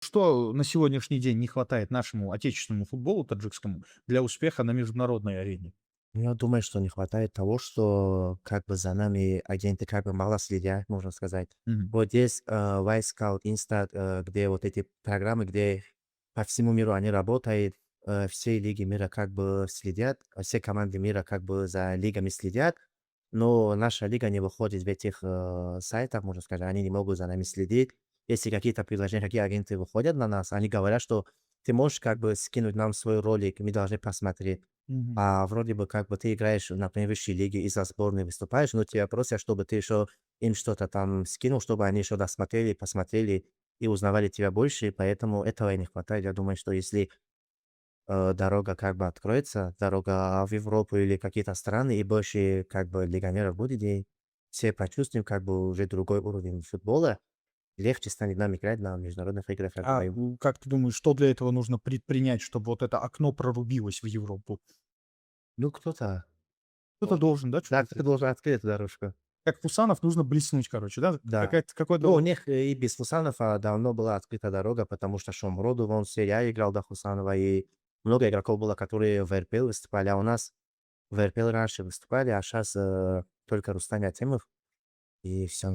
Что на сегодняшний день не хватает нашему отечественному футболу таджикскому для успеха на международной арене? Я думаю, что не хватает того, что как бы за нами агенты как бы мало следят, можно сказать. Мгм. Вот здесь Wisecout, Insta, где вот эти программы, где по всему миру они работают, все лиги мира как бы следят, все команды мира как бы за лигами следят, но наша лига не выходит в этих сайтах, можно сказать, они не могут за нами следить. Если какие-то предложения, какие агенты выходят на нас, они говорят, что ты можешь как бы скинуть нам свой ролик, мы должны посмотреть. Мгм. А вроде бы как бы ты играешь, например, в высшей лиге, из-за сборной выступаешь, но тебя просят, чтобы ты еще им что-то там скинул, чтобы они еще досмотрели, посмотрели и узнавали тебя больше, и поэтому этого и не хватает. Я думаю, что если дорога как бы откроется, дорога в Европу или какие-то страны, и больше как бы легионеров будет, и все почувствуем как бы уже другой уровень футбола, легче станет нам играть на международных играх, я думаю. Как ты думаешь, что для этого нужно предпринять, чтобы вот это окно прорубилось в Европу? Ну, кто-то Кто-то должен, да, да, что-то кто-то сделать? должен открыть эту дорожку. Как Фусанов нужно блеснуть, короче, да? Да. Какой-то Ну, у вот. них и без Хусанова давно была открыта дорога, потому что Шомроду, вон, все, я играл до Хусанова, и много игроков было, которые в РПЛ выступали, а у нас в РПЛ раньше выступали, а сейчас только Рустам Ятемов, и все,